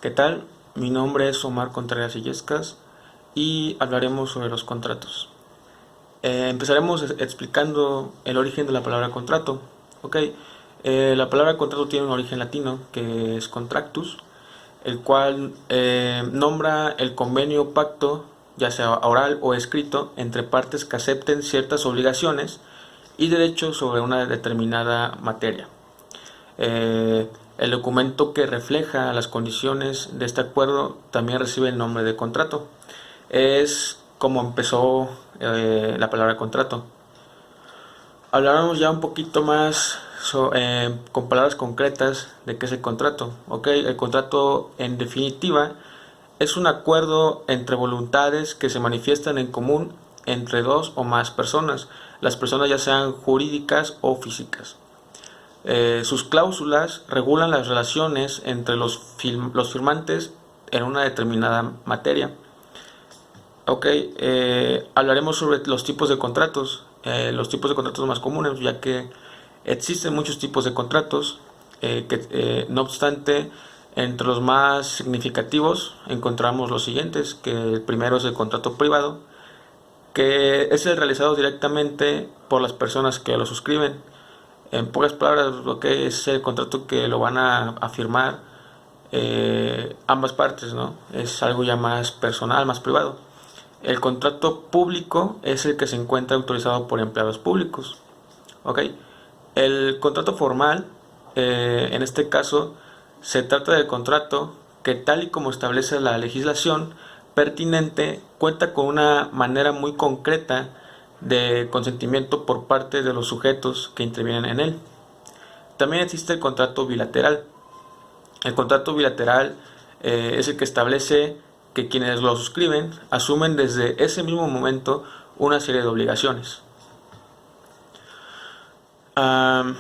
¿Qué tal? Mi nombre es Omar Contreras Illescas y hablaremos sobre los contratos. Empezaremos explicando el origen de la palabra contrato. Ok, la palabra contrato tiene un origen latino que es contractus, el cual nombra el convenio o pacto, ya sea oral o escrito, entre partes que acepten ciertas obligaciones y derechos sobre una determinada materia. El documento que refleja las condiciones de este acuerdo también recibe el nombre de contrato. Es como empezó la palabra contrato. Hablaremos ya un poquito más con palabras concretas de qué es el contrato. ¿Okay? El contrato, en definitiva, es un acuerdo entre voluntades que se manifiestan en común entre dos o más personas, las personas ya sean jurídicas o físicas. Sus cláusulas regulan las relaciones entre los firmantes en una determinada materia. Hablaremos sobre los tipos de contratos, los tipos de contratos más comunes, ya que existen muchos tipos de contratos, no obstante, entre los más significativos encontramos los siguientes, que el primero es el contrato privado, que es el realizado directamente por las personas que lo suscriben. En pocas palabras, es el contrato que lo van a firmar ambas partes, ¿no? Es algo ya más personal, más privado. El contrato público es el que se encuentra autorizado por empleados públicos. El contrato formal, en este caso, se trata del contrato que, tal y como establece la legislación pertinente, cuenta con una manera muy concreta de consentimiento por parte de los sujetos que intervienen en él. También existe el contrato bilateral. El contrato bilateral es el que establece que quienes lo suscriben asumen desde ese mismo momento una serie de obligaciones. Una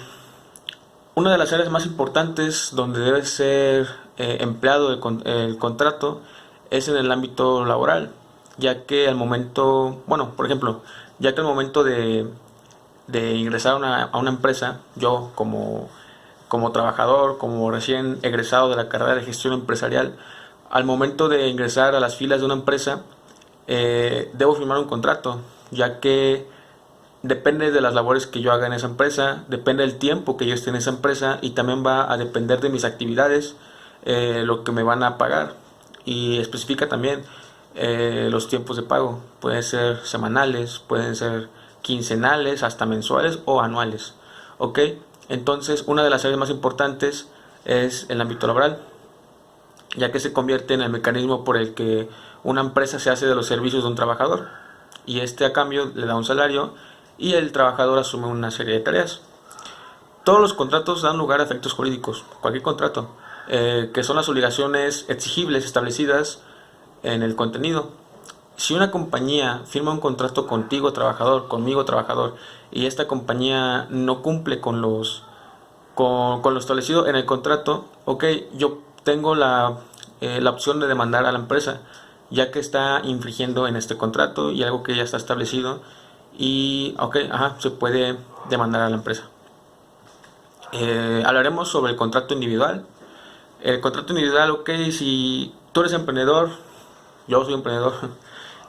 de las áreas más importantes donde debe ser empleado el contrato es en el ámbito laboral, ya que al momento, por ejemplo, ya que al momento de ingresar a una empresa, yo como trabajador, como recién egresado de la carrera de gestión empresarial, al momento de ingresar a las filas de una empresa, debo firmar un contrato, ya que depende de las labores que yo haga en esa empresa, depende del tiempo que yo esté en esa empresa y también va a depender de mis actividades, lo que me van a pagar, y especifica también los tiempos de pago. Pueden ser semanales, pueden ser quincenales, hasta mensuales o anuales. Entonces, una de las áreas más importantes es el ámbito laboral, ya que se convierte en el mecanismo por el que una empresa se hace de los servicios de un trabajador, y este a cambio le da un salario y el trabajador asume una serie de tareas. Todos los contratos dan lugar a efectos jurídicos, cualquier contrato, que son las obligaciones exigibles establecidas en el contenido. Si una compañía firma un contrato contigo trabajador, conmigo trabajador, y esta compañía no cumple con lo establecido en el contrato, yo tengo la opción de demandar a la empresa, ya que está infringiendo en este contrato y algo que ya está establecido, y se puede demandar a la empresa. Hablaremos sobre el contrato individual. El contrato individual, si tú eres emprendedor, yo soy emprendedor,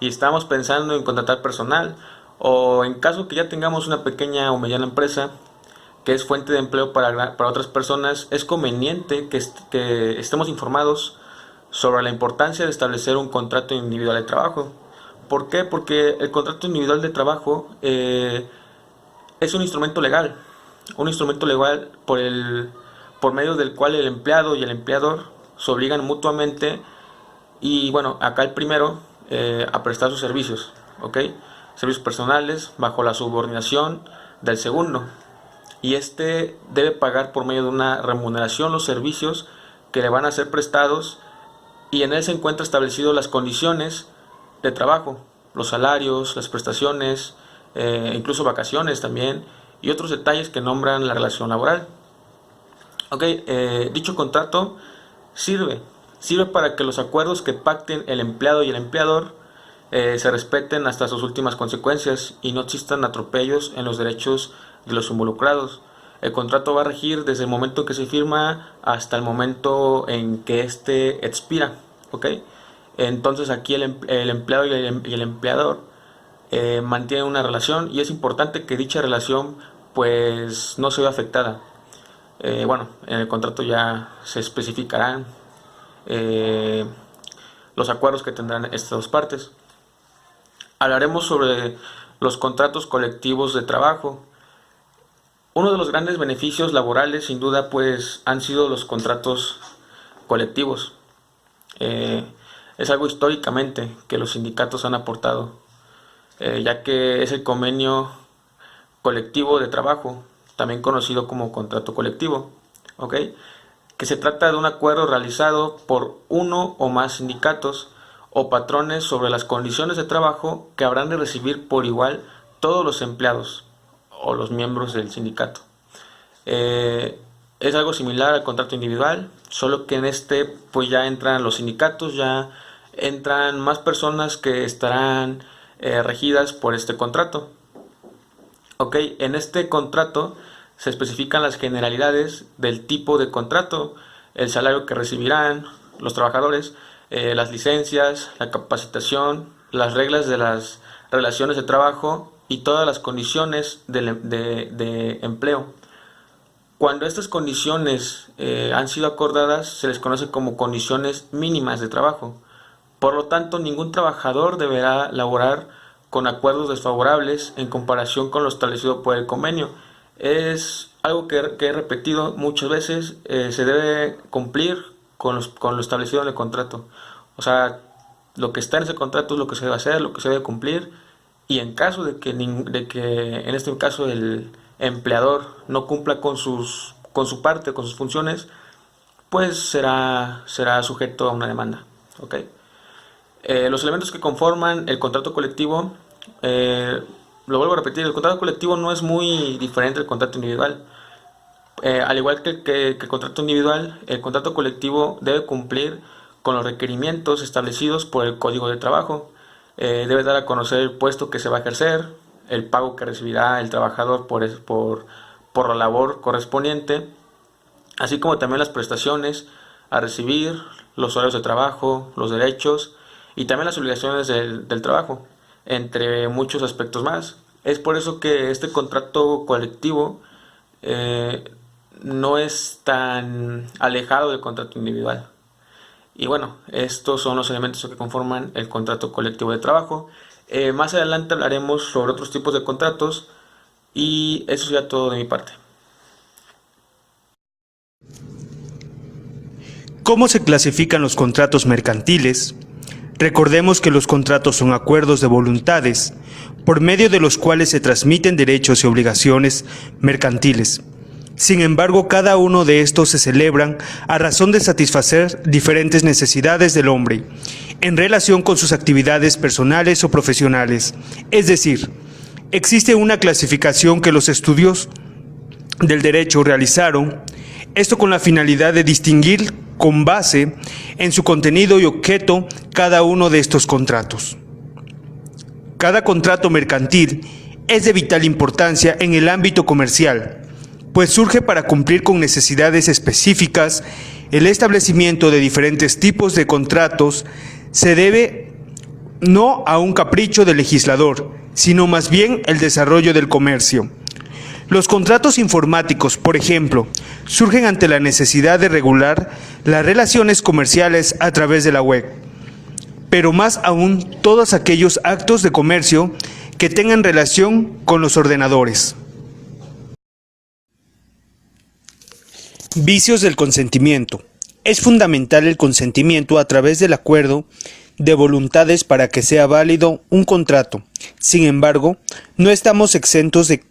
y estamos pensando en contratar personal, o en caso que ya tengamos una pequeña o mediana empresa que es fuente de empleo para otras personas, es conveniente que estemos informados sobre la importancia de establecer un contrato individual de trabajo. ¿Por qué? Porque el contrato individual de trabajo es un instrumento legal por medio del cual el empleado y el empleador se obligan mutuamente, y acá el primero, a prestar sus servicios, servicios personales bajo la subordinación del segundo, y este debe pagar por medio de una remuneración los servicios que le van a ser prestados, y en él se encuentran establecidas las condiciones de trabajo, los salarios, las prestaciones, incluso vacaciones también, y otros detalles que nombran la relación laboral. Dicho contrato sirve para que los acuerdos que pacten el empleado y el empleador se respeten hasta sus últimas consecuencias y no existan atropellos en los derechos de los involucrados. El contrato va a regir desde el momento que se firma hasta el momento en que éste expira, ¿ok? Entonces aquí el empleado y el empleador mantienen una relación, y es importante que dicha relación pues no se vea afectada. Bueno, en el contrato ya se especificarán eh, los acuerdos que tendrán estas dos partes. Hablaremos sobre los contratos colectivos de trabajo. Uno de los grandes beneficios laborales, sin duda, pues han sido los contratos colectivos. Es algo históricamente que los sindicatos han aportado, ya que es el convenio colectivo de trabajo, también conocido como contrato colectivo, ¿ok? Que se trata de un acuerdo realizado por uno o más sindicatos o patrones sobre las condiciones de trabajo que habrán de recibir por igual todos los empleados o los miembros del sindicato. Es algo similar al contrato individual, solo que en este pues ya entran los sindicatos, ya entran más personas que estarán regidas por este contrato. Ok, en este contrato se especifican las generalidades del tipo de contrato, el salario que recibirán los trabajadores, las licencias, la capacitación, las reglas de las relaciones de trabajo y todas las condiciones de empleo. Cuando estas condiciones han sido acordadas, se les conoce como condiciones mínimas de trabajo. Por lo tanto, ningún trabajador deberá laborar con acuerdos desfavorables en comparación con lo establecido por el convenio. Es algo que he repetido muchas veces, se debe cumplir con lo establecido en el contrato. O sea, lo que está en ese contrato es lo que se debe hacer, lo que se debe cumplir, y en caso de que en este caso el empleador no cumpla con su parte, con sus funciones, pues será sujeto a una demanda. ¿Okay? Los elementos que conforman el contrato colectivo, lo vuelvo a repetir, el contrato colectivo no es muy diferente del contrato individual. Al igual que el contrato individual, el contrato colectivo debe cumplir con los requerimientos establecidos por el Código de Trabajo. Debe dar a conocer el puesto que se va a ejercer, el pago que recibirá el trabajador por la labor correspondiente, así como también las prestaciones a recibir, los horarios de trabajo, los derechos y también las obligaciones del trabajo, entre muchos aspectos más. Es por eso que este contrato colectivo no es tan alejado del contrato individual. Y bueno, estos son los elementos que conforman el contrato colectivo de trabajo. Más adelante hablaremos sobre otros tipos de contratos, y eso sería todo de mi parte. ¿Cómo se clasifican los contratos mercantiles? Recordemos que los contratos son acuerdos de voluntades, por medio de los cuales se transmiten derechos y obligaciones mercantiles. Sin embargo, cada uno de estos se celebran a razón de satisfacer diferentes necesidades del hombre, en relación con sus actividades personales o profesionales. Es decir, existe una clasificación que los estudios del derecho realizaron, esto con la finalidad de distinguir con base en su contenido y objeto cada uno de estos contratos. Cada contrato mercantil es de vital importancia en el ámbito comercial, pues surge para cumplir con necesidades específicas. El establecimiento de diferentes tipos de contratos se debe no a un capricho del legislador, sino más bien el desarrollo del comercio. Los contratos informáticos, por ejemplo, surgen ante la necesidad de regular las relaciones comerciales a través de la web, pero más aún todos aquellos actos de comercio que tengan relación con los ordenadores. Vicios del consentimiento. Es fundamental el consentimiento a través del acuerdo de voluntades para que sea válido un contrato. Sin embargo, no estamos exentos de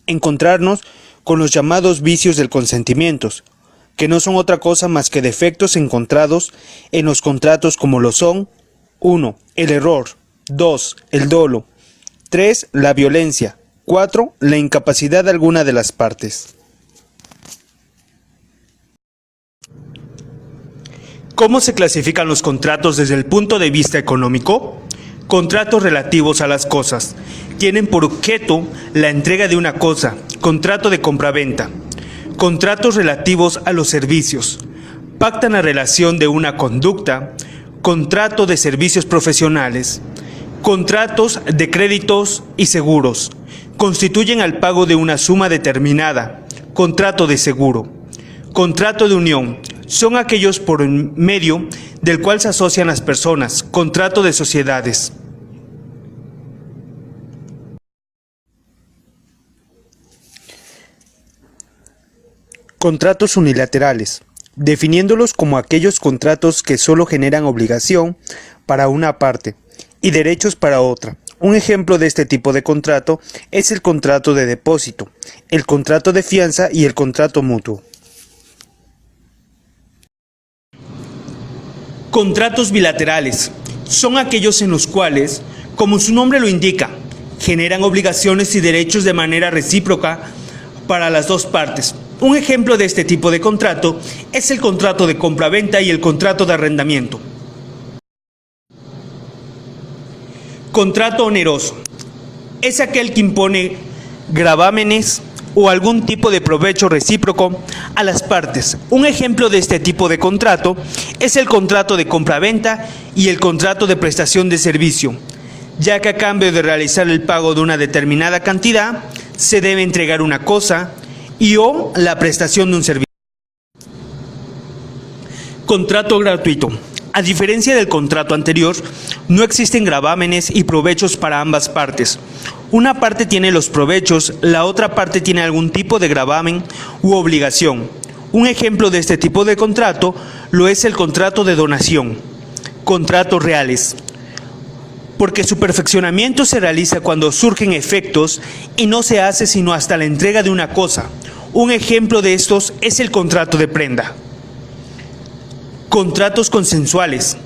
encontrarnos con los llamados vicios del consentimiento, que no son otra cosa más que defectos encontrados en los contratos, como lo son: 1. El error. 2. El dolo. 3. La violencia. 4. La incapacidad de alguna de las partes. ¿Cómo se clasifican los contratos desde el punto de vista económico? Contratos relativos a las cosas. Tienen por objeto la entrega de una cosa, contrato de compraventa. contratos relativos a los servicios, pactan la relación de una conducta, contrato de servicios profesionales, contratos de créditos y seguros, constituyen al pago de una suma determinada, contrato de seguro, contrato de unión, son aquellos por medio del cual se asocian las personas, contrato de sociedades. Contratos unilaterales, definiéndolos como aquellos contratos que solo generan obligación para una parte y derechos para otra. Un ejemplo de este tipo de contrato es el contrato de depósito, el contrato de fianza y el contrato mutuo. Contratos bilaterales son aquellos en los cuales, como su nombre lo indica, generan obligaciones y derechos de manera recíproca para las dos partes. Un ejemplo de este tipo de contrato es el contrato de compra-venta y el contrato de arrendamiento. Contrato oneroso es aquel que impone gravámenes o algún tipo de provecho recíproco a las partes. Un ejemplo de este tipo de contrato es el contrato de compra-venta y el contrato de prestación de servicio, ya que a cambio de realizar el pago de una determinada cantidad, se debe entregar una cosa o la prestación de un servicio. Contrato gratuito. A diferencia del contrato anterior, no existen gravámenes y provechos para ambas partes. Una parte tiene los provechos, la otra parte tiene algún tipo de gravamen u obligación. Un ejemplo de este tipo de contrato lo es el contrato de donación. Contratos reales, porque su perfeccionamiento se realiza cuando surgen efectos y no se hace sino hasta la entrega de una cosa. Un ejemplo de estos es el contrato de prenda. Contratos consensuales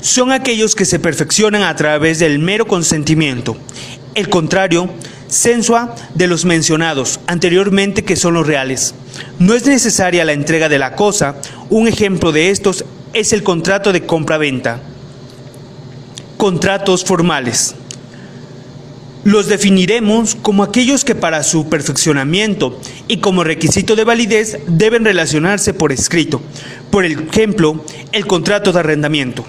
son aquellos que se perfeccionan a través del mero consentimiento. El contrario, sensua de los mencionados anteriormente, que son los reales. No es necesaria la entrega de la cosa. Un ejemplo de estos es el contrato de compra-venta. Contratos formales. Los definiremos como aquellos que para su perfeccionamiento y como requisito de validez deben relacionarse por escrito. Por ejemplo, el contrato de arrendamiento.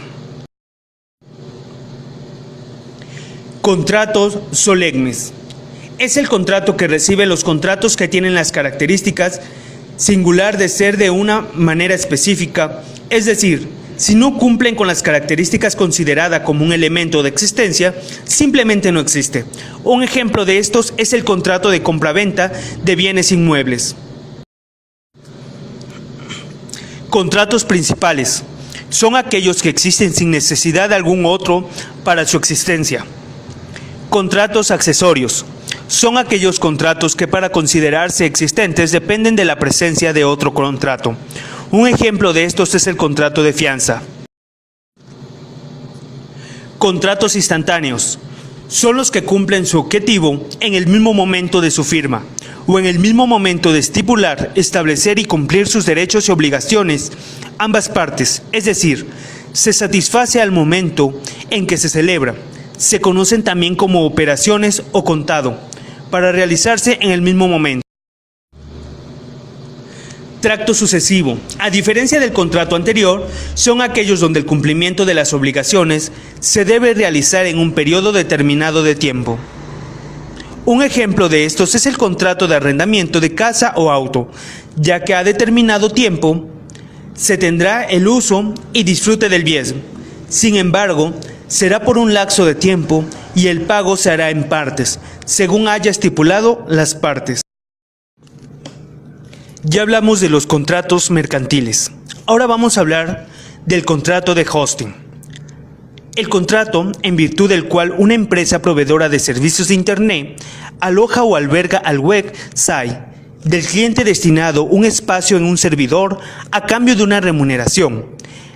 Contratos solemnes. Es el contrato que recibe los contratos que tienen las características singular de ser de una manera específica, es decir, si no cumplen con las características consideradas como un elemento de existencia, simplemente no existe. Un ejemplo de estos es el contrato de compraventa de bienes inmuebles. Contratos principales. Son aquellos que existen sin necesidad de algún otro para su existencia. Contratos accesorios. Son aquellos contratos que para considerarse existentes dependen de la presencia de otro contrato. Un ejemplo de estos es el contrato de fianza. Contratos instantáneos. Son los que cumplen su objetivo en el mismo momento de su firma o en el mismo momento de estipular, establecer y cumplir sus derechos y obligaciones ambas partes, es decir, se satisface al momento en que se celebra. Se conocen también como operaciones o contado, para realizarse en el mismo momento. Tracto sucesivo. A diferencia del contrato anterior, son aquellos donde el cumplimiento de las obligaciones se debe realizar en un periodo determinado de tiempo. Un ejemplo de estos es el contrato de arrendamiento de casa o auto, ya que a determinado tiempo se tendrá el uso y disfrute del bien. Sin embargo, será por un lapso de tiempo y el pago se hará en partes, según haya estipulado las partes. Ya hablamos de los contratos mercantiles. Ahora vamos a hablar del contrato de hosting. El contrato en virtud del cual una empresa proveedora de servicios de Internet aloja o alberga al website del cliente destinado un espacio en un servidor a cambio de una remuneración.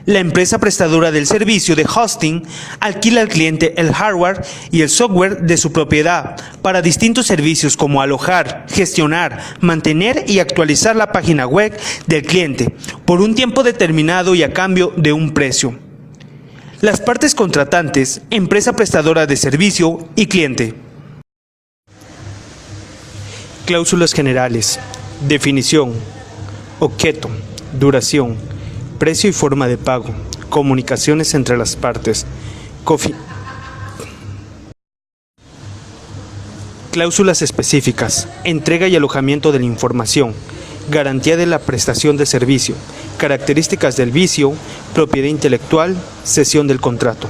La empresa prestadora del servicio de hosting alquila al cliente el hardware y el software de su propiedad para distintos servicios como alojar, gestionar, mantener y actualizar la página web del cliente por un tiempo determinado y a cambio de un precio. Las partes contratantes, empresa prestadora de servicio y cliente. Cláusulas generales. Definición, objeto, duración, precio y forma de pago, comunicaciones entre las partes, cláusulas específicas, entrega y alojamiento de la información, garantía de la prestación de servicio, características del vicio, propiedad intelectual, cesión del contrato.